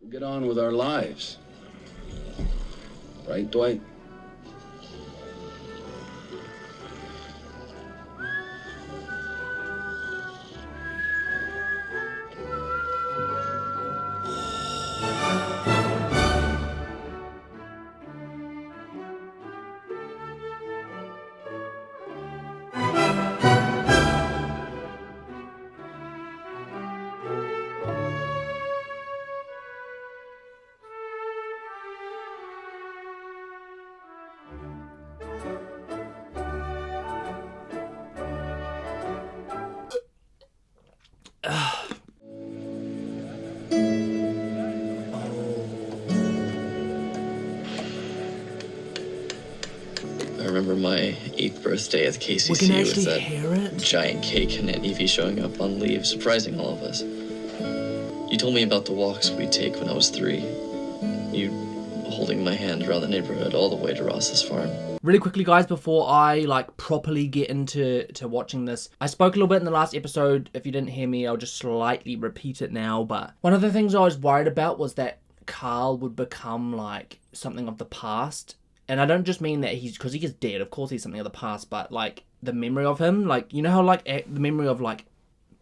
Get on with our lives. Right, Dwight? I remember my 8th birthday at the KCC We can with actually that hear it. giant cake and Aunt Evie showing up on leave, surprising all of us. You told me about the walks we'd take when I was 3. You holding my hand around the neighborhood all the way to Ross's farm. Really quickly, guys, before I properly get into watching this, I spoke a little bit in the last episode. If you didn't hear me, I'll just slightly repeat it now. But one of the things I was worried about was that Carl would become like something of the past. And I don't just mean that because he is dead, of course he's something of the past, but like the memory of him, like, you know how like the memory of like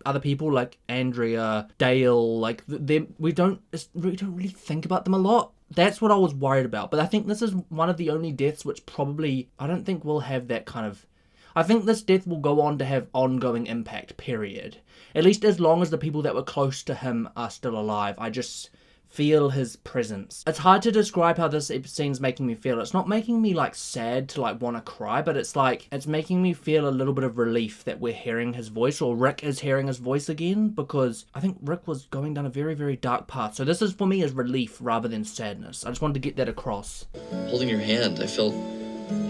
other people like Andrea, Dale, like we don't really think about them a lot. That's what I was worried about. But I think this is one of the only deaths which probably, I don't think will have that kind of, I think this death will go on to have ongoing impact, period. At least as long as the people that were close to him are still alive. I just feel his presence. It's hard to describe how this scene's making me feel. It's not making me like sad to like want to cry, but it's like it's making me feel a little bit of relief that we're hearing his voice, or Rick is hearing his voice again, because I think Rick was going down a very, very dark path. So this is for me as relief rather than sadness. I just wanted to get that across. Holding your hand, I felt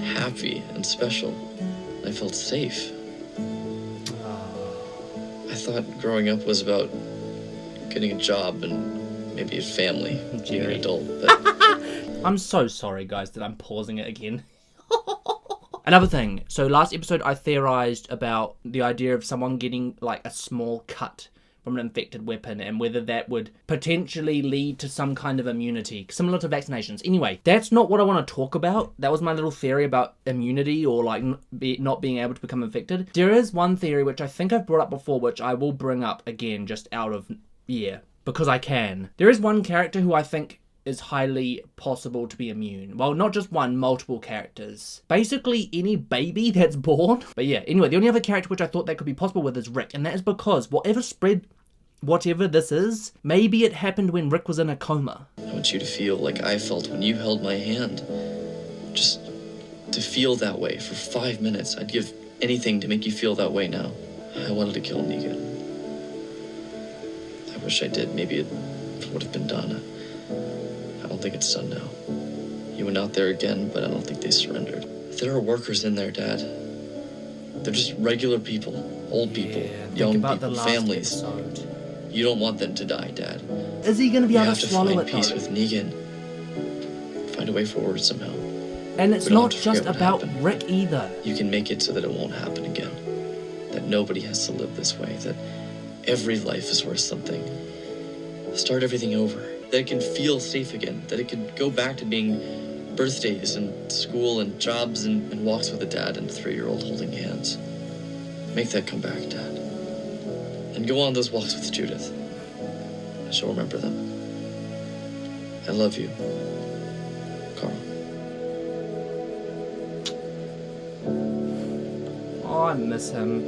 happy and special. I felt safe. I thought growing up was about getting a job and maybe a family, being an adult, but I'm so sorry, guys, that I'm pausing it again. Another thing, so last episode I theorized about the idea of someone getting like a small cut from an infected weapon and whether that would potentially lead to some kind of immunity, similar to vaccinations. Anyway, that's not what I want to talk about. That was my little theory about immunity or like not being able to become infected. There is one theory which I think I've brought up before, which I will bring up again just out of, because I can. There is one character who I think is highly possible to be immune. Well, not just one, multiple characters. Basically, any baby that's born. But yeah, anyway, the only other character which I thought that could be possible with is Rick. And that is because whatever this is, maybe it happened when Rick was in a coma. I want you to feel like I felt when you held my hand. Just to feel that way for 5 minutes. I'd give anything to make you feel that way now. I wanted to kill Negan. I wish I did. Maybe it would have been done. I don't think it's done now. You went out there again, but I don't think they surrendered. There are workers in there, Dad. They're just regular people, old people, young people, families. Episode. You don't want them to die, Dad. Is he going to be able to swallow find it peace though? with Negan. Find a way forward somehow. And it's We don't not have to just forget what about happened. Rick either. You can make it so that it won't happen again. That nobody has to live this way. That every life is worth something. Start everything over. That it can feel safe again. That it can go back to being birthdays and school and jobs and walks with a dad and a 3-year-old holding hands. Make that come back, Dad. And go on those walks with Judith. I shall remember them. I love you, Carl. Oh, I miss him.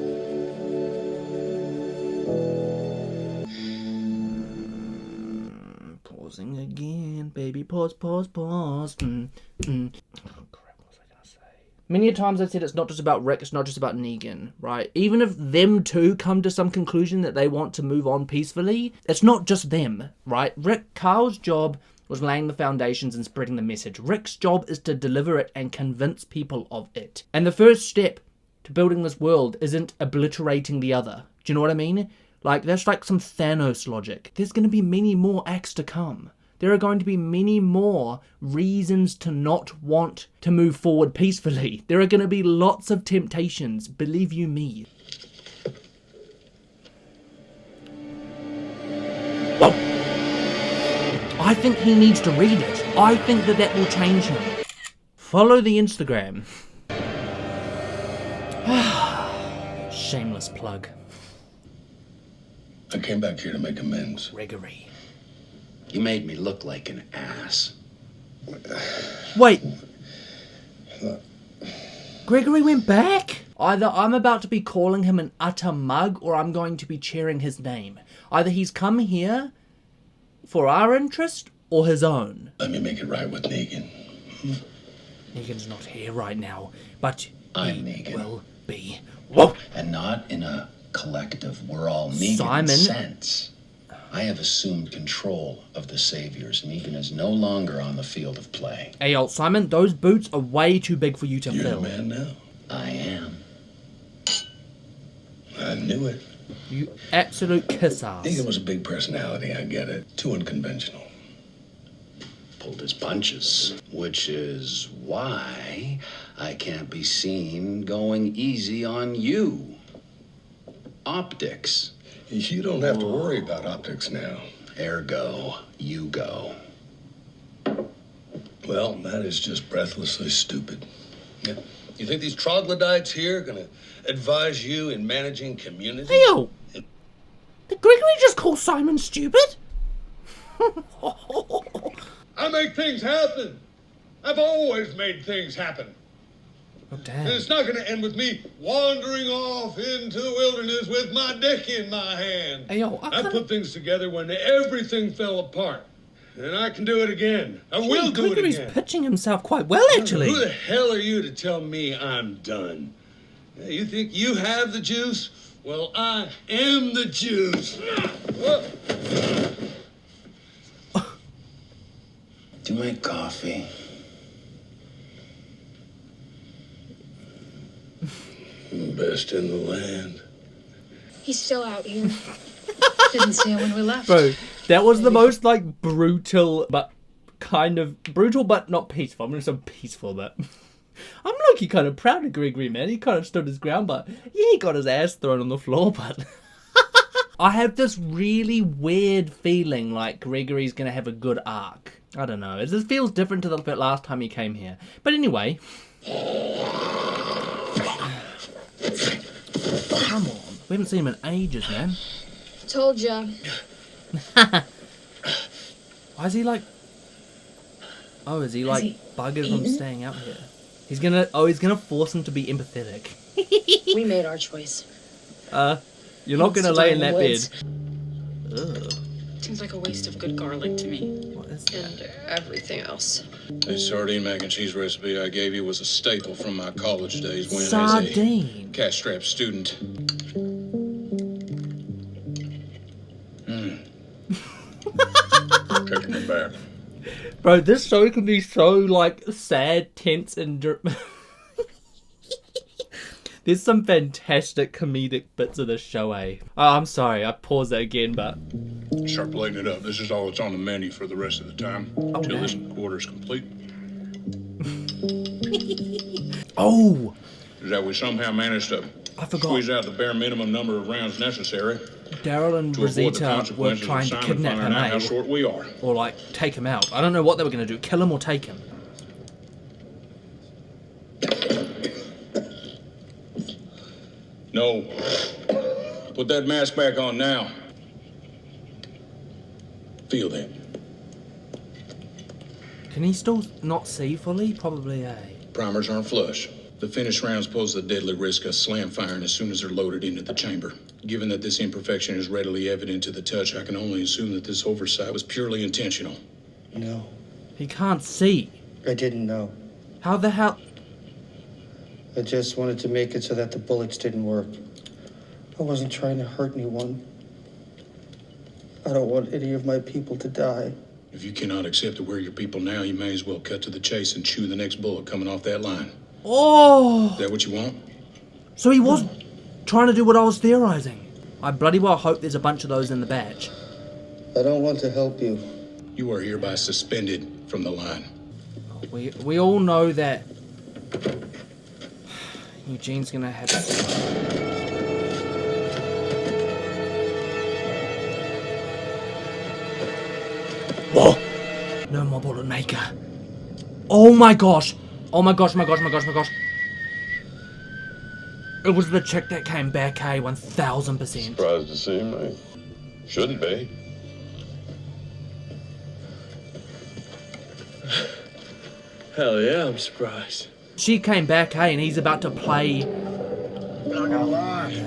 Pausing again, baby. Pause. Oh, crap, what was I gonna say? Many times I've said it's not just about Rick, it's not just about Negan, right? Even if them two come to some conclusion that they want to move on peacefully, it's not just them, right? Carl's job was laying the foundations and spreading the message. Rick's job is to deliver it and convince people of it. And the first step to building this world isn't obliterating the other. Do you know what I mean? Like, that's like some Thanos logic. There's going to be many more acts to come. There are going to be many more reasons to not want to move forward peacefully. There are going to be lots of temptations, believe you me. Whoa! I think he needs to read it. I think that will change him. Follow the Instagram. Shameless plug. I came back here to make amends. Gregory. You made me look like an ass. Wait. Gregory went back? Either I'm about to be calling him an utter mug, or I'm going to be cheering his name. Either he's come here for our interest, or his own. Let me make it right with Negan. Negan's not here right now, but I'm he Negan. will be. Whoa! And not in a collective, we're all Negan Simon. sense. I have assumed control of the Saviors. Negan is no longer on the field of play. Hey, old Simon, those boots are way too big for you to You're fill. the man now. I am. I knew it. You absolute kiss ass. Negan was a big personality, I get it. Too unconventional. Pulled his punches, which is why I can't be seen going easy on you. Optics. You don't have to worry about optics now. Ergo, you go. Well, that is just breathlessly stupid. Yeah. You think these troglodytes here are gonna advise you in managing community? Hey, yo! Did Gregory just call Simon stupid? I make things happen. I've always made things happen. Oh, And damn. it's not gonna end with me wandering off into the wilderness with my dick in my hand. Hey, yo, I put things together when everything fell apart. And I can do it again. I will do it Gregory's again. pitching himself quite well, actually. Who the hell are you to tell me I'm done? You think you have the juice? Well, I am the juice. Do you make coffee? Best in the land. He's still out here. Didn't see him when we left. Bro, that was the most, like, brutal, but not peaceful. I'm gonna say peaceful, but I'm low-key kind of proud of Gregory, man. He kind of stood his ground, but yeah, he got his ass thrown on the floor, but I have this really weird feeling like Gregory's gonna have a good arc. I don't know. It just feels different to the last time he came here. But anyway. Come on. We haven't seen him in ages, man. Told ya. Why is he like... Oh, is he like he buggered from eaten? staying out here? He's gonna force him to be empathetic. We made our choice. You're not Wants gonna to lay die in in that the bed. woods. Ugh. Seems like a waste of good garlic to me. What is that? And everything else. The sardine mac and cheese recipe I gave you was a staple from my college days when Sardine. as a cash-strapped student. Taking it back. Bro, this show can be so, like, sad, tense, and... There's some fantastic comedic bits of this show, eh? Oh, I'm sorry, I paused that again, but... Start plating it up. This is all that's on the menu for the rest of the time. Until this quarter's complete. Oh! Is that we somehow managed to I forgot. squeeze out the bare minimum number of rounds necessary Daryl and to avoid the Rosita were consequences trying of to Simon kidnap him, finding out how eh? short we are. Or, like, take him out. I don't know what they were gonna do. Kill him or take him. No. Put that mask back on now. Feel that. Can he still not see fully? Probably, eh? Primers aren't flush. The finished rounds pose the deadly risk of slam firing as soon as they're loaded into the chamber. Given that this imperfection is readily evident to the touch, I can only assume that this oversight was purely intentional. No, He can't see. I didn't know. How the hell... I just wanted to make it so that the bullets didn't work. I wasn't trying to hurt anyone. I don't want any of my people to die. If you cannot accept that we're your people now, you may as well cut to the chase and chew the next bullet coming off that line. Oh! Is that what you want? So he was trying to do what I was theorizing. I bloody well hope there's a bunch of those in the batch. I don't want to help you. You are hereby suspended from the line. We all know that Eugene's gonna have... Whoa! No more bullet maker. Oh my gosh. Oh my gosh, my gosh, my gosh, my gosh. It was the chick that came back, 1000%. Surprised to see me. Shouldn't be. Hell yeah, I'm surprised. She came back, and he's about to play. Not gonna lie.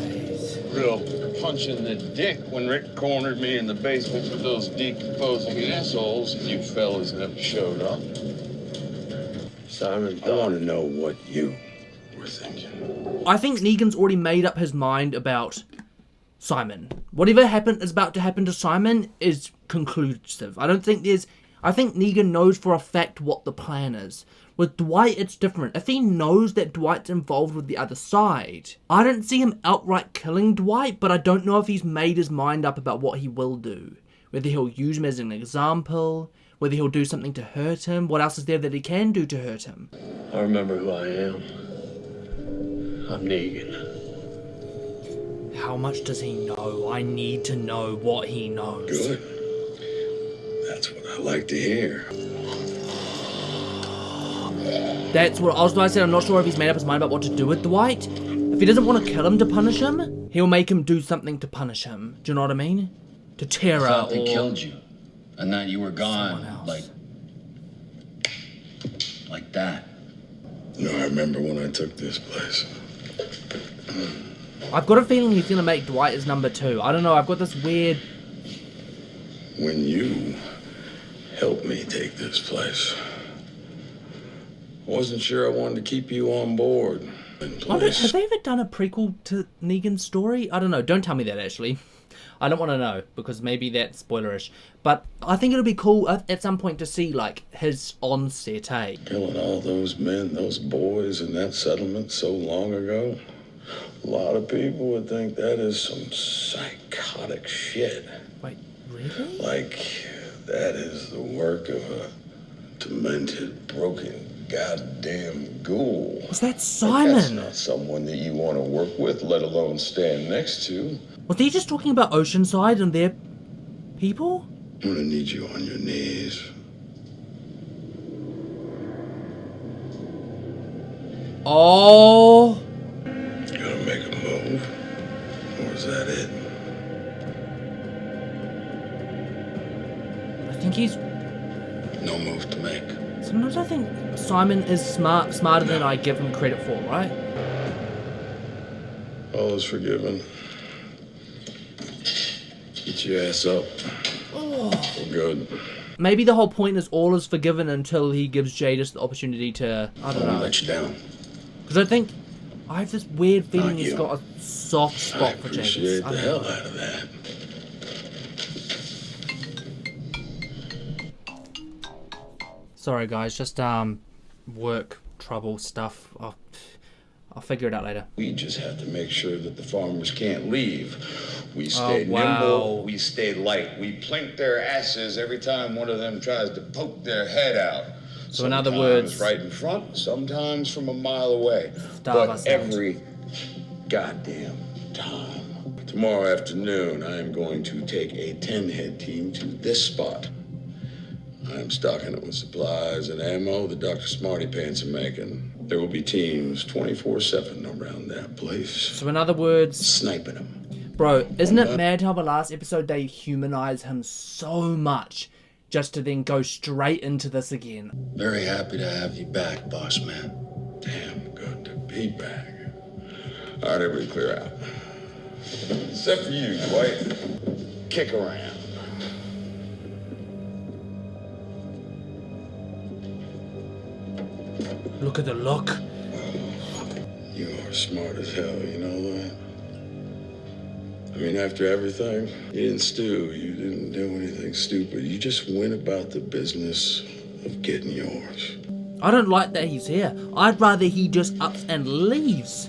Real punch in the dick when Rick cornered me in the basement with those decomposing assholes and you fellas never showed up. Simon, I want to know what you were thinking. I think Negan's already made up his mind about Simon. Whatever is about to happen to Simon is conclusive. I think Negan knows for a fact what the plan is. With Dwight, it's different. If he knows that Dwight's involved with the other side, I don't see him outright killing Dwight, but I don't know if he's made his mind up about what he will do. Whether he'll use him as an example, whether he'll do something to hurt him, what else is there that he can do to hurt him? I remember who I am. I'm Negan. How much does he know? I need to know what he knows. Good. That's what I like to hear. That's what I said. I'm not sure if he's made up his mind about what to do with Dwight. If he doesn't want to kill him to punish him, he'll make him do something to punish him. Do you know what I mean? To Tara I thought or they killed you, and that you were someone gone, else. like that. No, I remember when I took this place. I've got a feeling he's gonna make Dwight his number 2. I don't know. I've got this weird. When you helped me take this place. Wasn't sure I wanted to keep you on board. Have they ever done a prequel to Negan's story? I don't know. Don't tell me that, actually. I don't want to know, because maybe that's spoilerish. But I think it'll be cool at some point to see, like, his onset, eh? Killing all those men, those boys in that settlement so long ago. A lot of people would think that is some psychotic shit. Wait, really? Like, that is the work of a demented, broken, goddamn ghoul. Was that That's Simon? not someone that you want to work with, let alone stand next to. Was he just talking about Oceanside and their people? I'm gonna need you on your knees. Oh. You gonna make a move? Or is that it? I think he's... No move to make. Sometimes I think Simon is smarter than I give him credit for, right? All is forgiven. Get your ass up. We're good. Maybe the whole point is all is forgiven until he gives Jadis the opportunity to... I don't I won't know. let you down. Because I think... I have this weird feeling Not he's you. got a soft I spot for Jadis. appreciate I the don't hell know. out of that. Sorry guys, just work trouble stuff. I'll figure it out later. We just have to make sure that the farmers can't leave. We stay wow. nimble, we stay light. We plink their asses every time one of them tries to poke their head out. So in other Sometimes words- right in front, sometimes from a mile away. Starve us But out. every goddamn time. Tomorrow afternoon, I am going to take a 10-head team to this spot. I'm stocking it with supplies and ammo that Dr. Smarty Pants are making. There will be teams 24/7 around that place. So in other words... Sniping them. Bro, isn't it mad how the last episode they humanize him so much just to then go straight into this again? Very happy to have you back, boss man. Damn good to be back. All right, everybody clear out. Except for you, Dwight. Kick around. Look at the look. You are smart as hell, you know that? I mean, after everything, you didn't stew, you didn't do anything stupid. You just went about the business of getting yours. I don't like that he's here. I'd rather he just ups and leaves.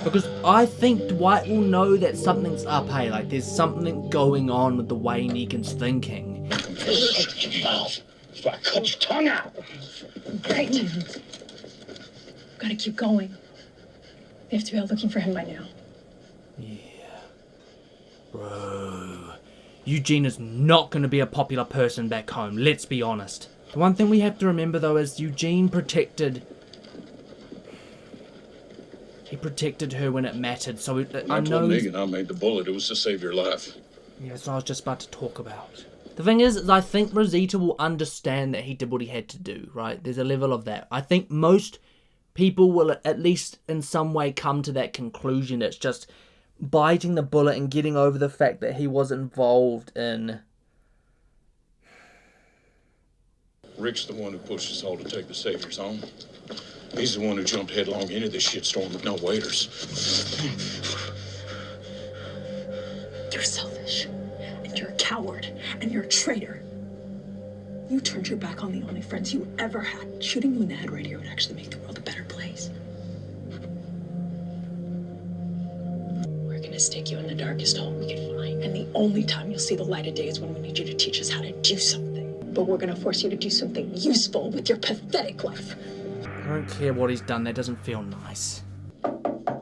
Because I think Dwight will know that something's up, hey? Like, there's something going on with the way Negan's thinking. Shut your mouth. So I cut your tongue out. Right. Gotta keep going. They have to be out looking for him by now. Bro, Eugene is not going to be a popular person back home, let's be honest. The one thing we have to remember though is Eugene protected her when it mattered, so I know... told Negan I made the bullet, it was to save your life. Yeah, that's what I was just about to talk about. The thing is I think Rosita will understand that he did what he had to do, right? There's a level of that. I think most people will at least in some way come to that conclusion. It's just biting the bullet and getting over the fact that he was involved in... Rick's the one who pushed us all to take the Saviors home. He's the one who jumped headlong into this shitstorm with no waiters. You're selfish, and you're a coward, and you're a traitor. You turned your back on the only friends you ever had. Shooting you in the head right here would actually make the world a better place. We're gonna stick you in the darkest hole we can find, and the only time you'll see the light of day is when we need you to teach us how to do something. But we're gonna force you to do something useful with your pathetic life. I don't care what he's done, that doesn't feel nice. Why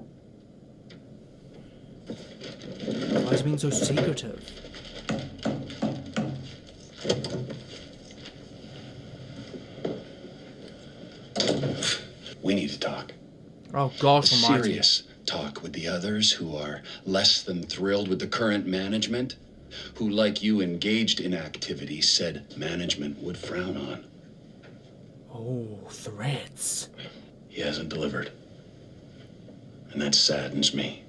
is he being so secretive? We need to talk. Oh gosh almighty. Serious talk with the others who are less than thrilled with the current management, who, like you, engaged in activities said management would frown on. Oh, threats. He hasn't delivered. And that saddens me.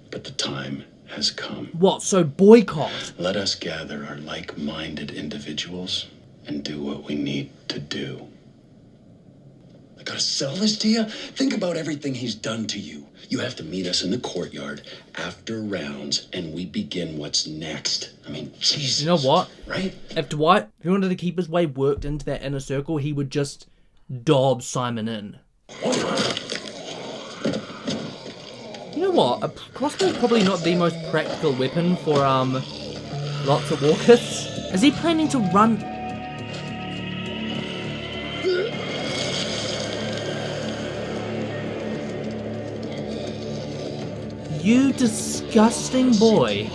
But the time has come. What, so boycott? Let us gather our like-minded individuals and do what we need to do. I gotta sell this to you? Think about everything he's done to you. You have to meet us in the courtyard after rounds, and we begin what's next. I mean, Jesus. You know what? Right? If Dwight, if he wanted to keep his way worked into that inner circle, he would just dob Simon in. You know what? A crossbow is probably not the most practical weapon for lots of walkers. Is he planning to run? You disgusting boy.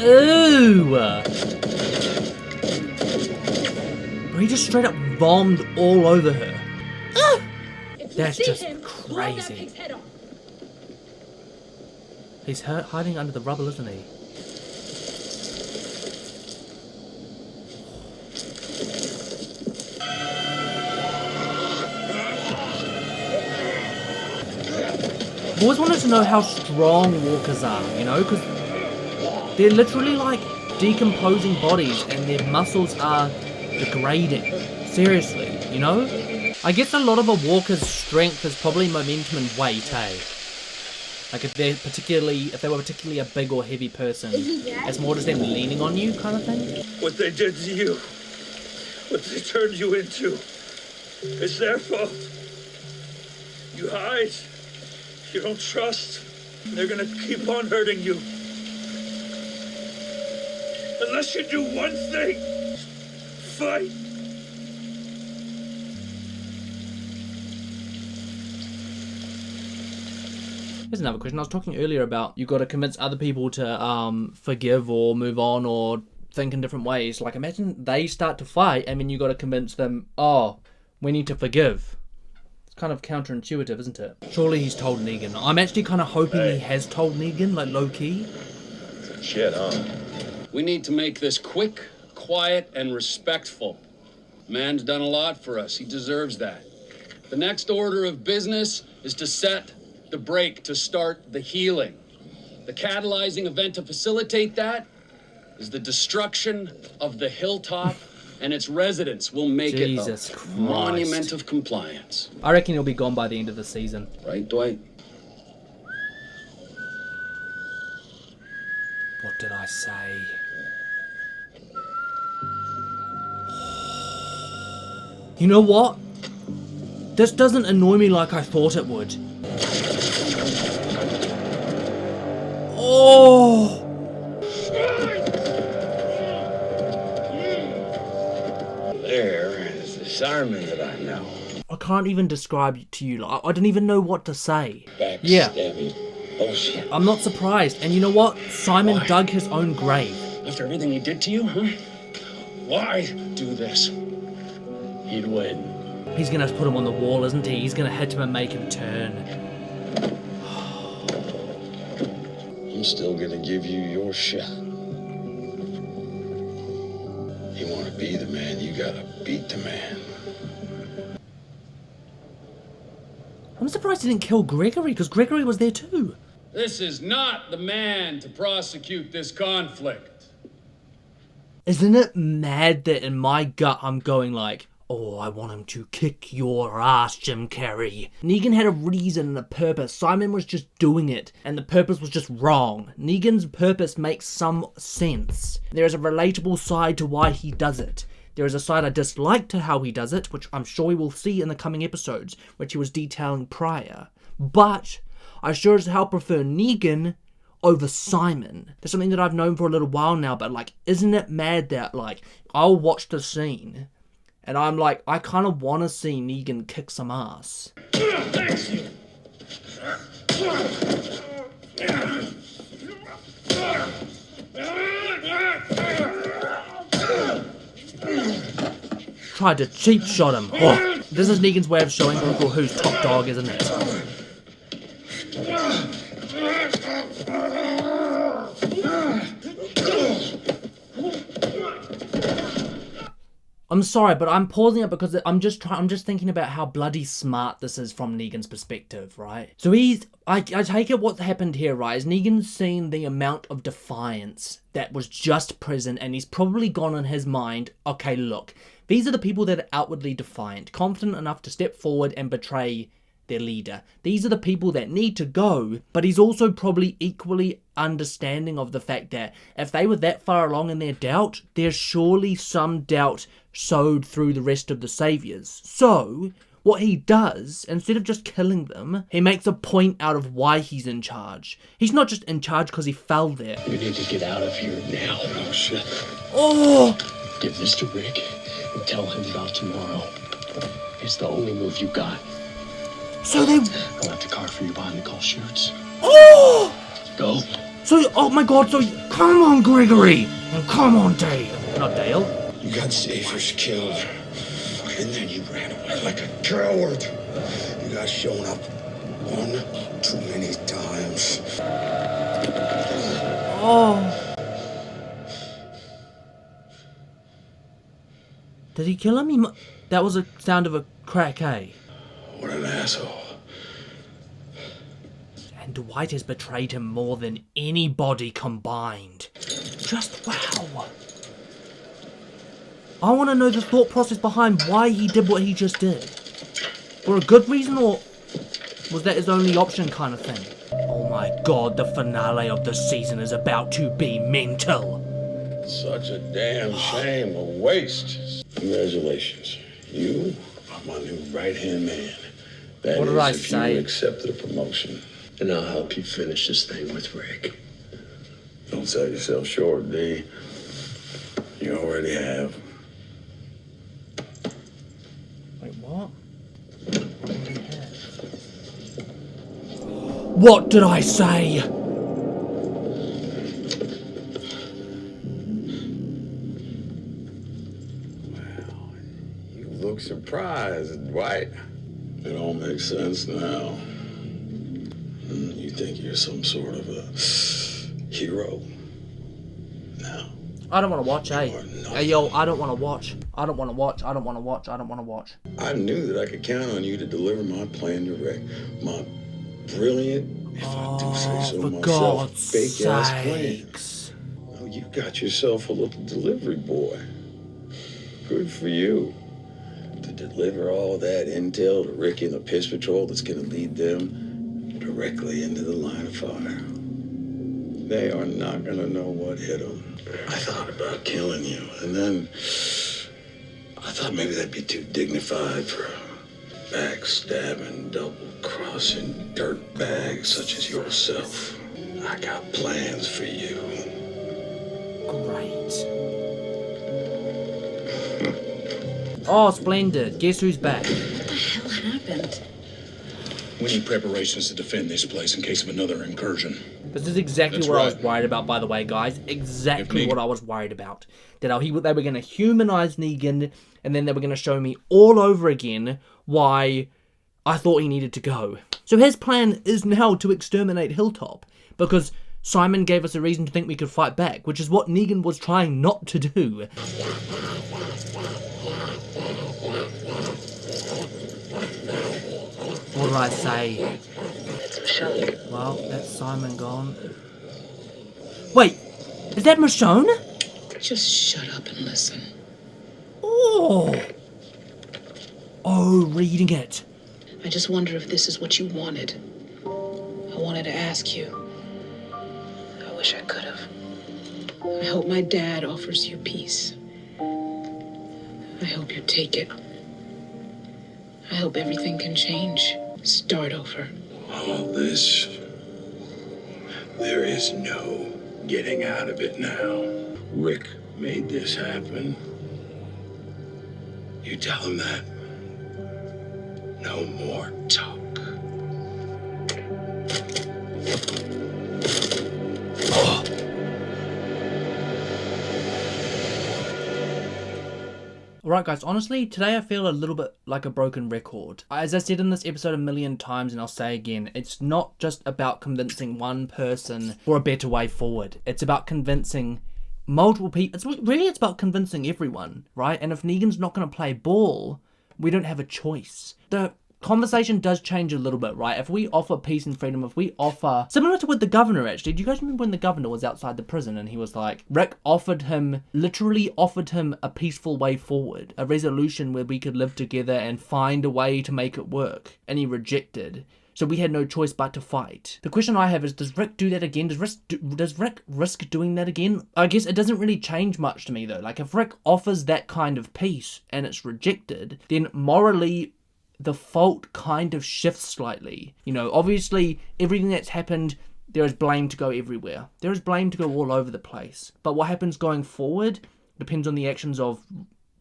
Ooh. He just straight up bombed all over her. That's just crazy. He's hiding under the rubble, isn't he? I've always wanted to know how strong walkers are, you know, because they're literally like decomposing bodies and their muscles are degrading. Seriously, you know? I guess a lot of a walker's strength is probably momentum and weight, eh? Like if they were particularly a big or heavy person, it's more just them leaning on you kind of thing. What they did to you, what they turned you into, it's their fault. You hide, you don't trust, they're gonna keep on hurting you. Unless you do one thing, fight. Here's another question. I was talking earlier about you got to convince other people to forgive or move on or think in different ways. Like imagine they start to fight and then you got to convince them, oh, we need to forgive. It's kind of counterintuitive, isn't it? Surely he's told Negan. I'm actually kind of hoping he has told Negan, like low key. Shit, huh? We need to make this quick, quiet, and respectful. Man's done a lot for us. He deserves that. The next order of business is to set the break to start the healing. The catalyzing event to facilitate that is the destruction of the hilltop and its residents. Will make Jesus it a Christ. monument of compliance. I reckon he'll be gone by the end of the season. Right, Dwight? What did I say? You know what? This doesn't annoy me like I thought it would. Oh! There is the Simon that I know. I can't even describe to you. I don't even know what to say. Backstabbing, bullshit. I'm not surprised. And you know what? Simon dug his own grave. After everything he did to you, huh? Why do this? He'd win. He's gonna put him on the wall, isn't he? He's gonna hit him and make him turn. I'm still gonna give you your shot. You wanna be the man, you gotta beat the man. I'm surprised he didn't kill Gregory, because Gregory was there too. This is not the man to prosecute this conflict. Isn't it mad that in my gut I'm going like, oh, I want him to kick your ass, Jim Carrey. Negan had a reason and a purpose. Simon was just doing it, and the purpose was just wrong. Negan's purpose makes some sense. There is a relatable side to why he does it. There is a side I dislike to how he does it, which I'm sure we will see in the coming episodes, which he was detailing prior. But I sure as hell prefer Negan over Simon. There's something that I've known for a little while now, but like, isn't it mad that like, I'll watch the scene and I'm like, I kind of want to see Negan kick some ass. Tried to cheap shot him. Oh, this is Negan's way of showing people who's top dog, isn't it? I'm sorry, but I'm pausing it because I'm just thinking about how bloody smart this is from Negan's perspective, right? So I take it what happened here, right, is Negan's seen the amount of defiance that was just present, and he's probably gone in his mind, okay, look, these are the people that are outwardly defiant, confident enough to step forward and betray their leader. These are the people that need to go, but he's also probably equally understanding of the fact that if they were that far along in their doubt, there's surely some doubt sowed through the rest of the saviors. So what he does, instead of just killing them, he makes a point out of why he's in charge. He's not just in charge because he fell there. You need to get out of here now. Oh, shit. Oh! Give this to Rick and tell him about tomorrow. It's the only move you got. So they... I left a car for you behind the call shoots. Oh! Go. So, oh my god, so... Come on, Gregory! And come on, Dale. Not Dale. You got Saviors killed, and then you ran away like a coward. You got shown up one too many times. Oh. Did he kill him? That was a sound of a crack, eh? What an asshole. And Dwight has betrayed him more than anybody combined. Just wow. I want to know the thought process behind why he did what he just did. For a good reason, or was that his only option kind of thing? Oh my god, the finale of the season is about to be mental. Such a damn shame, a waste. Congratulations. You are my new right-hand man. That What did I is if say? you accepted a promotion. And I'll help you finish this thing with Rick. Don't sell yourself short, D. You already have. Wait, what? What did I say? You look surprised, Dwight. It all makes sense now. You think you're some sort of a hero. No. I don't want to watch, eh? You are not. Hey, yo, I don't want to watch. I don't want to watch. I don't want to watch. I don't want to watch. I knew that I could count on you to deliver my plan to Rick. My brilliant, if I do say so For myself, God's fake-ass plan. sakes. Oh, you got yourself a little delivery boy. Good for you. To deliver all that intel to Rick and the Piss Patrol that's going to lead them directly into the line of fire. They are not going to know what hit them. I thought about killing you, and then I thought maybe that'd be too dignified for a backstabbing, double-crossing dirtbag such as yourself. I got plans for you. Great. Oh, splendid. Guess who's back? What the hell happened? We need preparations to defend this place in case of another incursion. This is exactly That's what I right. was worried about, by the way, guys. Exactly If what I was worried about. That they were going to humanize Negan, and then they were going to show me all over again why I thought he needed to go. So his plan is now to exterminate Hilltop, because Simon gave us a reason to think we could fight back, which is what Negan was trying not to do. What did I say? It's Michonne. Well, that's Simon gone. Wait, is that Michonne? Just shut up and listen. Oh, reading it. I just wonder if this is what you wanted. I wanted to ask you. I wish I could have. I hope my dad offers you peace. I hope you take it. I hope everything can change. Start over. All this, there is no getting out of it now. Rick made this happen. You tell him that. No more talk. Alright guys, honestly, today I feel a little bit like a broken record. As I said in this episode a million times, and I'll say again, it's not just about convincing one person for a better way forward. It's about convincing multiple people. It's about convincing everyone, right? And if Negan's not going to play ball, we don't have a choice. The conversation does change a little bit, right? If we offer peace and freedom, if we offer, similar to with the governor actually, do you guys remember when the governor was outside the prison and he was like, Rick literally offered him a peaceful way forward, a resolution where we could live together and find a way to make it work, and he rejected. So we had no choice but to fight. The question I have is, does Rick do that again? Does Rick risk doing that again? I guess it doesn't really change much to me though. Like if Rick offers that kind of peace and it's rejected, then morally the fault kind of shifts slightly. You know, obviously everything that's happened, there is blame to go everywhere. There is blame to go all over the place. But what happens going forward depends on the actions of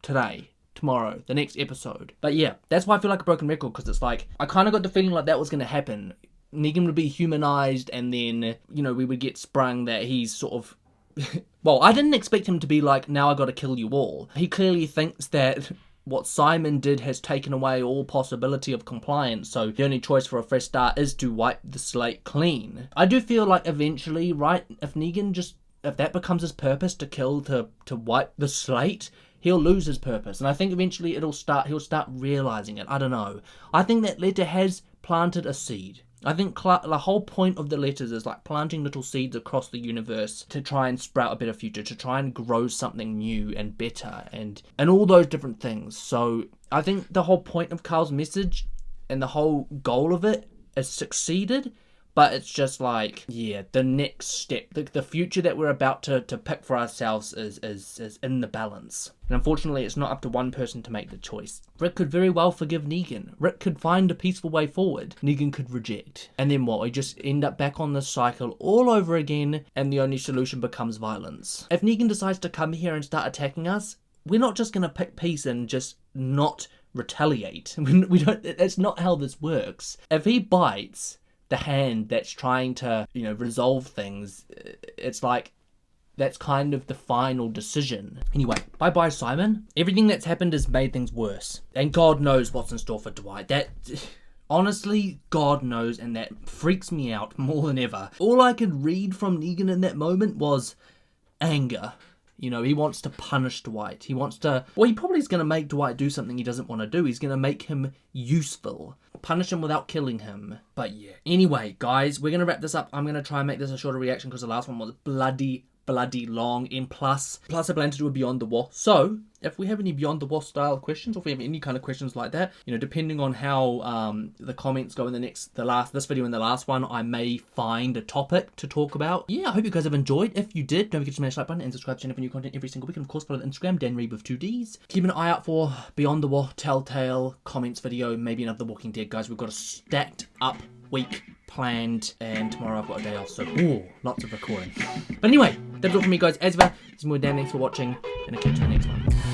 today, tomorrow, the next episode. But yeah, that's why I feel like a broken record, because it's like, I kind of got the feeling like that was going to happen. Negan would be humanized, and then, you know, we would get sprung that he's sort of... well, I didn't expect him to be like, now I gotta kill you all. He clearly thinks that what Simon did has taken away all possibility of compliance, so the only choice for a fresh start is to wipe the slate clean. I do feel like eventually, right, if that becomes his purpose to kill, to wipe the slate, he'll lose his purpose. And I think eventually he'll start realizing it. I don't know. I think that letter has planted a seed. I think the whole point of the letters is like planting little seeds across the universe to try and sprout a better future, to try and grow something new and better, and all those different things. So I think the whole point of Carl's message and the whole goal of it is succeeded, but it's just like, yeah, the next step, the future that we're about to pick for ourselves is in the balance. And unfortunately, it's not up to one person to make the choice. Rick could very well forgive Negan. Rick could find a peaceful way forward. Negan could reject. And then what? We just end up back on this cycle all over again, and the only solution becomes violence. If Negan decides to come here and start attacking us, we're not just going to pick peace and just not retaliate. We don't. That's not how this works. If he bites the hand that's trying to, you know, resolve things, it's like, that's kind of the final decision. Anyway, bye-bye, Simon. Everything that's happened has made things worse. And God knows what's in store for Dwight. That, honestly, God knows, and that freaks me out more than ever. All I could read from Negan in that moment was anger. You know, he wants to punish Dwight. He probably is going to make Dwight do something he doesn't want to do. He's going to make him useful. Punish him without killing him. But yeah. Anyway, guys, we're going to wrap this up. I'm going to try and make this a shorter reaction because the last one was bloody long, and plus I plan to do a Beyond the Wall. So if we have any Beyond the Wall style questions, or if we have any kind of questions like that, you know, depending on how the comments go in this video and the last one, I may find a topic to talk about. Yeah, I hope you guys have enjoyed. If you did, don't forget to smash that like button and subscribe to the channel for new content every single week. And of course, follow the Instagram, DanReed with 2 Ds. Keep an eye out for Beyond the Wall Telltale comments video, maybe another Walking Dead, guys. We've got a stacked up week planned, and tomorrow I've got a day off, so lots of recording. But anyway, that's all from me, guys. As ever, this is more Dan. Thanks for watching, and I'll catch you next one.